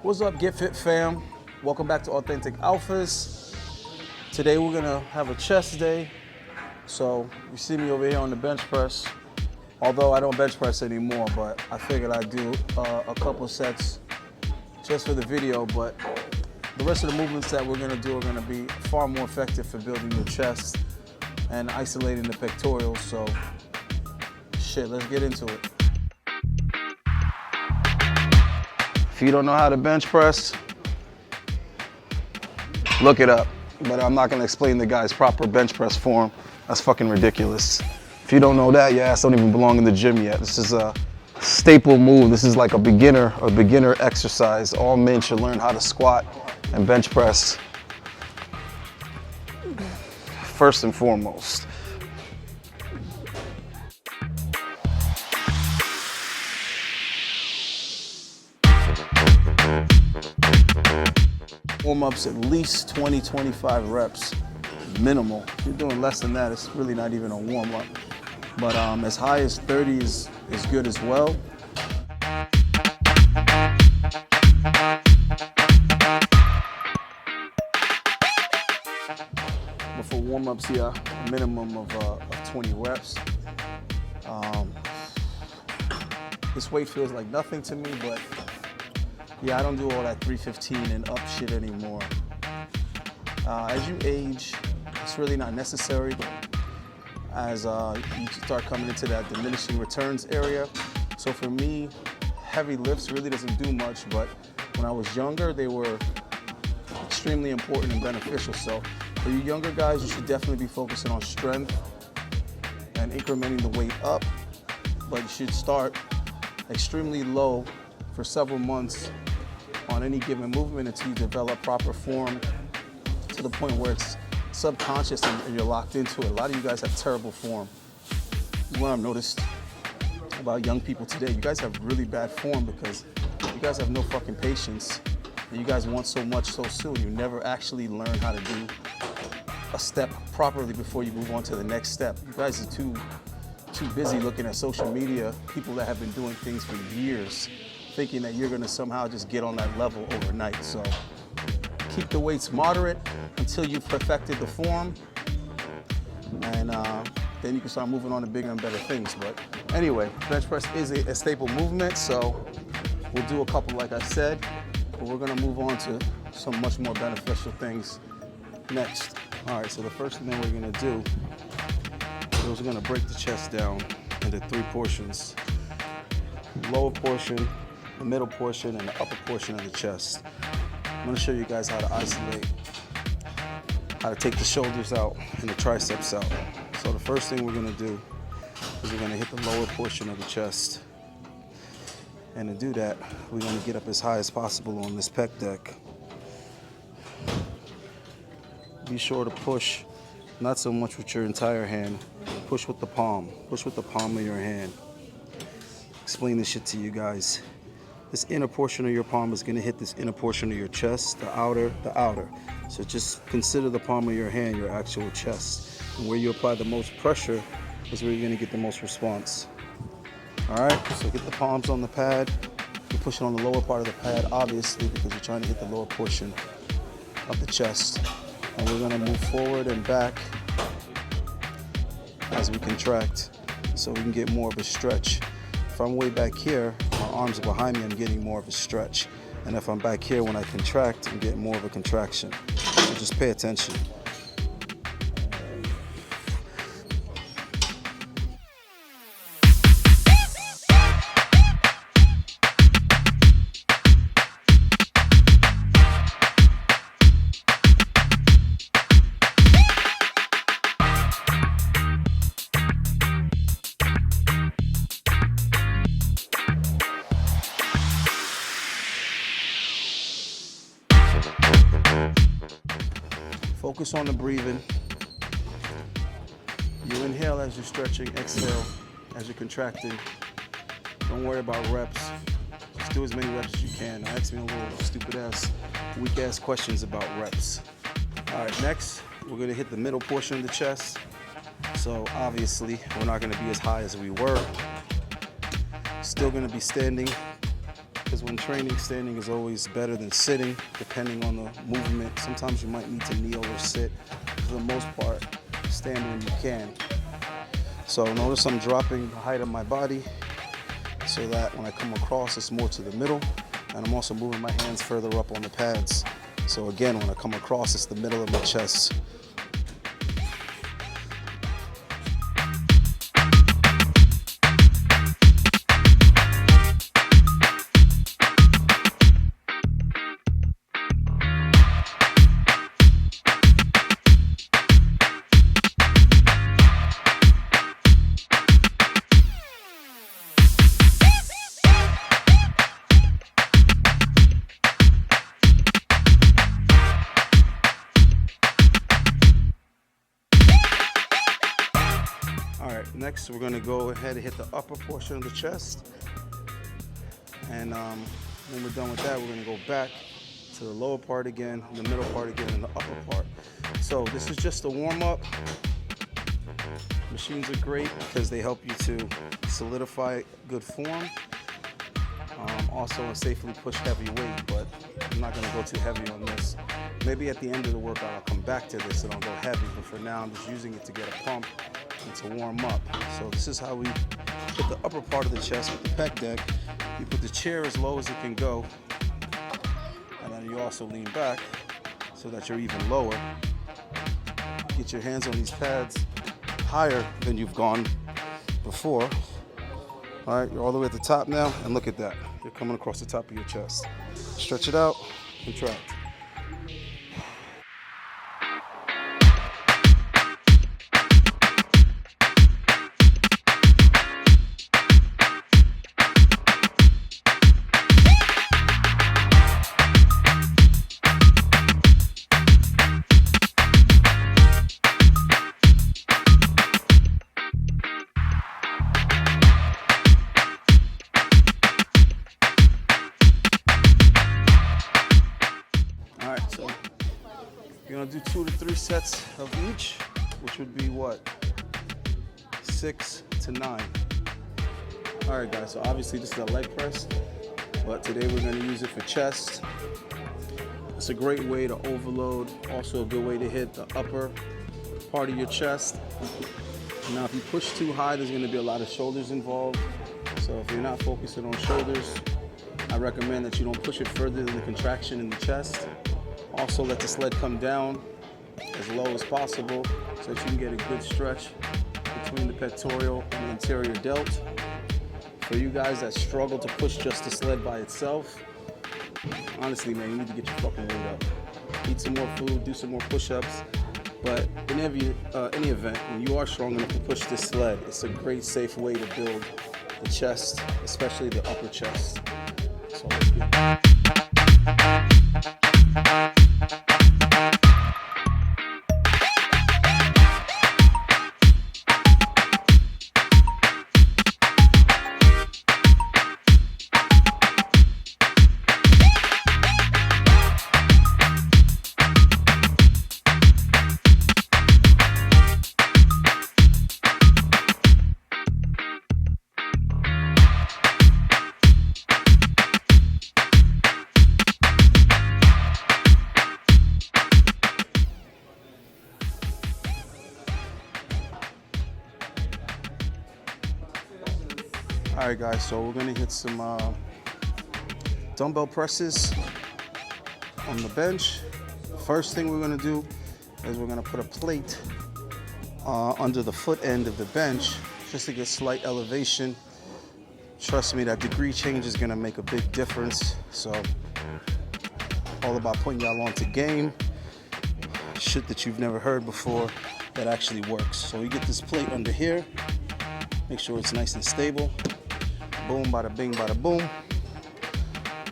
What's up, Get Fit fam? Welcome back to Authentic Alphas. Today we're gonna have a chest day. So you see me over here on the bench press. Although I don't bench press anymore, but I figured I'd do a couple sets just for the video. But the rest of the movements that we're gonna do are gonna be far more effective for building your chest and isolating the pectorals. So shit, let's get into it. If you don't know how to bench press, look it up. But I'm not gonna explain the guy's proper bench press form. That's fucking ridiculous. If you don't know that, your ass don't even belong in the gym yet. This is a staple move. This is like a beginner exercise. All men should learn how to squat and bench press first and foremost. Warm-ups at least 20, 25 reps, minimal. If you're doing less than that, it's really not even a warm-up. But as high as 30 is good as well. But for warm-ups here, a minimum of 20 reps. This weight feels like nothing to me, but yeah, I don't do all that 315 and up shit anymore. As you age, it's really not necessary as you start coming into that diminishing returns area. So for me, heavy lifts really doesn't do much, but when I was younger, they were extremely important and beneficial. So for you younger guys, you should definitely be focusing on strength and incrementing the weight up, but you should start extremely low for several months on any given movement until you develop proper form to the point where it's subconscious and you're locked into it. A lot of you guys have terrible form. What I've noticed about young people today, you guys have really bad form because you guys have no fucking patience and you guys want so much so soon. You never actually learn how to do a step properly before you move on to the next step. You guys are too busy looking at social media, people that have been doing things for years, thinking that you're gonna somehow just get on that level overnight. So keep the weights moderate until you've perfected the form, and then you can start moving on to bigger and better things. But anyway, bench press is a staple movement, so we'll do a couple like I said, but we're gonna move on to some much more beneficial things next. All right, so the first thing that we're gonna do is we're gonna break the chest down into 3 portions. Lower portion, the middle portion, and the upper portion of the chest. I'm gonna show you guys how to isolate, how to take the shoulders out and the triceps out. So the first thing we're gonna do is we're gonna hit the lower portion of the chest. And to do that, we're gonna get up as high as possible on this pec deck. Be sure to push, not so much with your entire hand, push with the palm. Push with the palm of your hand. Explain this shit to you guys. This inner portion of your palm is gonna hit this inner portion of your chest, the outer. So just consider the palm of your hand your actual chest. And where you apply the most pressure is where you're gonna get the most response. All right, so get the palms on the pad. You're pushing on the lower part of the pad, obviously, because you're trying to hit the lower portion of the chest. And we're gonna move forward and back as we contract so we can get more of a stretch. If I'm way back here, my arms are behind me, I'm getting more of a stretch. And if I'm back here, when I contract, I'm getting more of a contraction. So just pay attention. Focus on the breathing. You inhale as you're stretching, exhale as you're contracting. Don't worry about reps. Just do as many reps as you can. Now ask me a little stupid ass, weak ass questions about reps. All right, next, we're gonna hit the middle portion of the chest. So obviously, we're not gonna be as high as we were. Still gonna be standing because when training, standing is always better than sitting, depending on the movement. Sometimes you might need to kneel or sit. For the most part, stand when you can. So notice I'm dropping the height of my body so that when I come across, it's more to the middle. And I'm also moving my hands further up on the pads. So again, when I come across, it's the middle of my chest. Next, we're going to go ahead and hit the upper portion of the chest. And when we're done with that, we're going to go back to the lower part again, the middle part again, and the upper part. So this is just a warm-up. Machines are great because they help you to solidify good form. Also safely push heavy weight, but I'm not going to go too heavy on this. Maybe at the end of the workout, I'll come back to this and I'll go heavy, but for now, I'm just using it to get a pump and to warm up. So this is how we hit the upper part of the chest with the pec deck. You put the chair as low as it can go, and then you also lean back so that you're even lower. Get your hands on these pads higher than you've gone before. All right, you're all the way at the top now, and look at that. You're coming across the top of your chest. Stretch it out, contract. You're gonna do 2 to 3 sets of each, which would be what? 6 to 9. All right, guys, so obviously this is a leg press, but today we're gonna use it for chest. It's a great way to overload, also a good way to hit the upper part of your chest. Now, if you push too high, there's gonna be a lot of shoulders involved. So if you're not focusing on shoulders, I recommend that you don't push it further than the contraction in the chest. Also, let the sled come down as low as possible so that you can get a good stretch between the pectoral and the anterior delt. For you guys that struggle to push just the sled by itself, honestly, man, you need to get your fucking weight up. Eat some more food, do some more push-ups. But in any event, when you are strong enough to push this sled, it's a great, safe way to build the chest, especially the upper chest. So let's get it. All right, guys, so we're gonna hit some dumbbell presses on the bench. First thing we're gonna do is we're gonna put a plate under the foot end of the bench just to get slight elevation. Trust me, that degree change is gonna make a big difference. So all about putting y'all onto game. Shit that you've never heard before that actually works. So you get this plate under here, make sure it's nice and stable. Boom, bada bing, bada boom.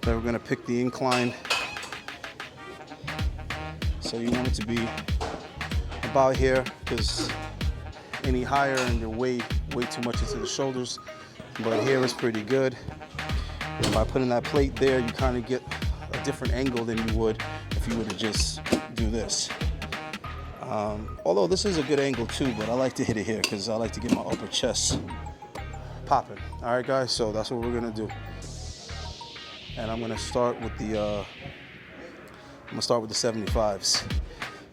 Then we're gonna pick the incline. So you want it to be about here, because any higher and you're way too much into the shoulders. But here is pretty good. And by putting that plate there, you kind of get a different angle than you would if you were to just do this. Although this is a good angle too, but I like to hit it here because I like to get my upper chest popping. All right, guys, so that's what we're gonna do. and I'm gonna start with the 75s.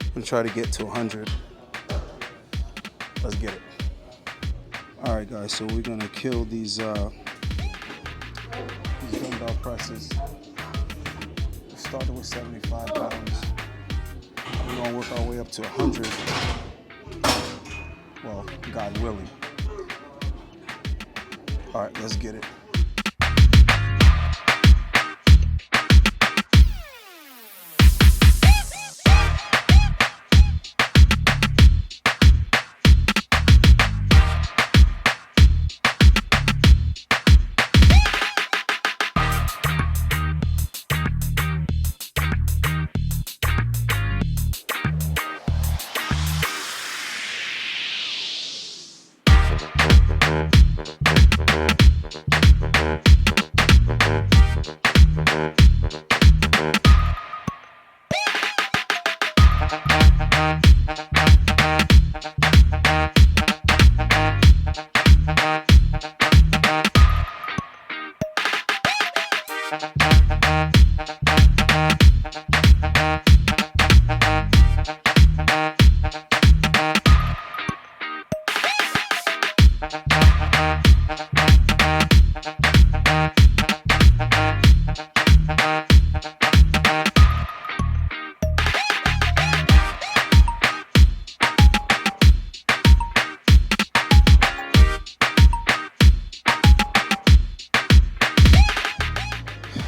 I'm gonna try to get to 100. Let's get it. All right, guys. So we're gonna kill these dumbbell presses. We started with 75 pounds. We're gonna work our way up to 100. Well, God willing. All right, let's get it.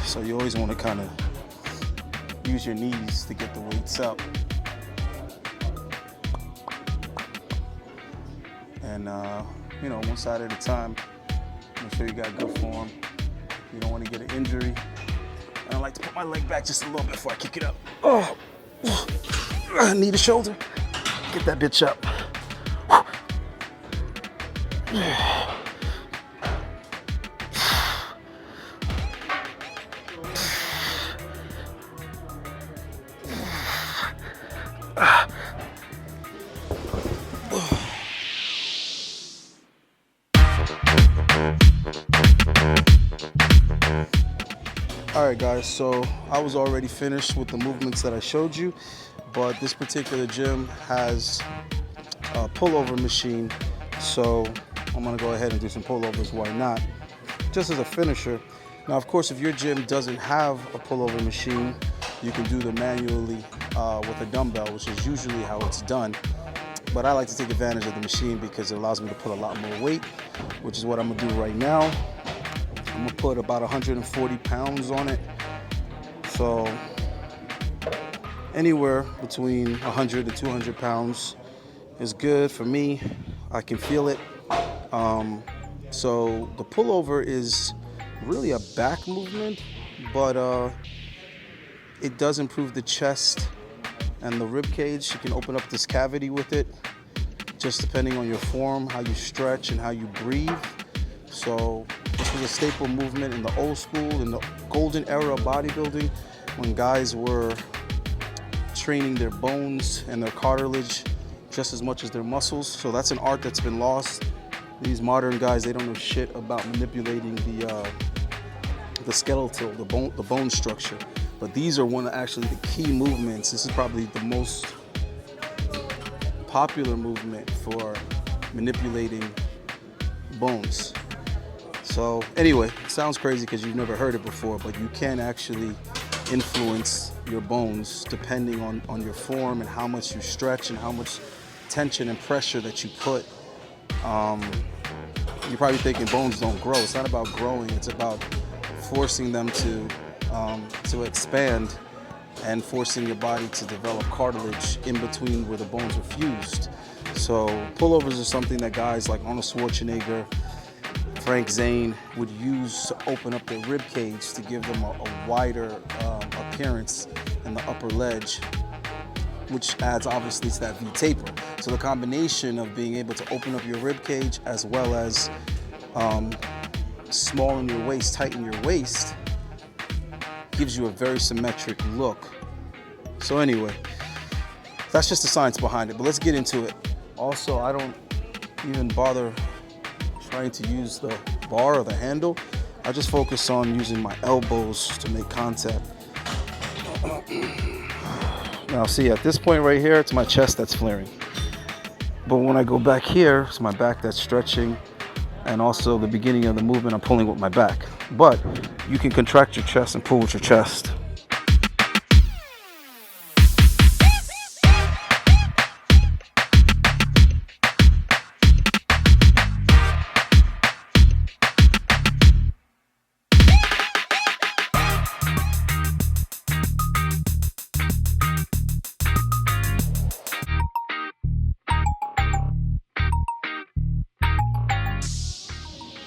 So you always want to kind of use your knees to get the weights up. And, you know, one side at a time. Make sure you got good form. You don't want to get an injury. And I like to put my leg back just a little bit before I kick it up. Oh, I need a shoulder. Get that bitch up. All right, guys, so I was already finished with the movements that I showed you, but this particular gym has a pullover machine, so I'm gonna go ahead and do some pullovers. Why not? Just as a finisher. Now, of course, if your gym doesn't have a pullover machine, you can do them manually with a dumbbell, which is usually how it's done. But I like to take advantage of the machine because it allows me to put a lot more weight, which is what I'm gonna do right now. I'm gonna put about 140 pounds on it. So anywhere between 100 to 200 pounds is good for me. I can feel it. So the pullover is really a back movement, but it does improve the chest and the rib cage. You can open up this cavity with it, just depending on your form, how you stretch and how you breathe. So this was a staple movement in the old school, in the golden era of bodybuilding, when guys were training their bones and their cartilage just as much as their muscles. So that's an art that's been lost. These modern guys, they don't know shit about manipulating the skeletal, the bone structure. But these are one of actually the key movements. This is probably the most popular movement for manipulating bones. So anyway, it sounds crazy because you've never heard it before, but you can actually influence your bones depending on your form and how much you stretch and how much tension and pressure that you put. You're probably thinking bones don't grow. It's not about growing, it's about forcing them to expand and forcing your body to develop cartilage in between where the bones are fused. So pullovers are something that guys like Arnold Schwarzenegger, Frank Zane would use to open up their rib cage to give them a wider appearance in the upper ledge, which adds obviously to that V taper. So the combination of being able to open up your rib cage as well as smallen your waist, tighten your waist, gives you a very symmetric look. So anyway, that's just the science behind it, but let's get into it. Also, I don't even bother trying to use the bar or the handle. I just focus on using my elbows to make contact. Now see, at this point right here, it's my chest that's flaring. But when I go back here, it's my back that's stretching, and also the beginning of the movement, I'm pulling with my back. But you can contract your chest and pull with your chest.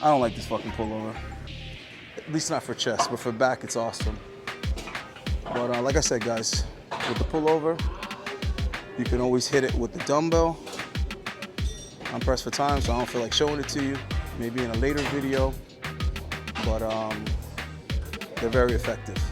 I don't like this fucking pullover. At least not for chest, but for back, it's awesome. But like I said, guys, with the pullover, you can always hit it with the dumbbell. I'm pressed for time, so I don't feel like showing it to you. Maybe in a later video, but they're very effective.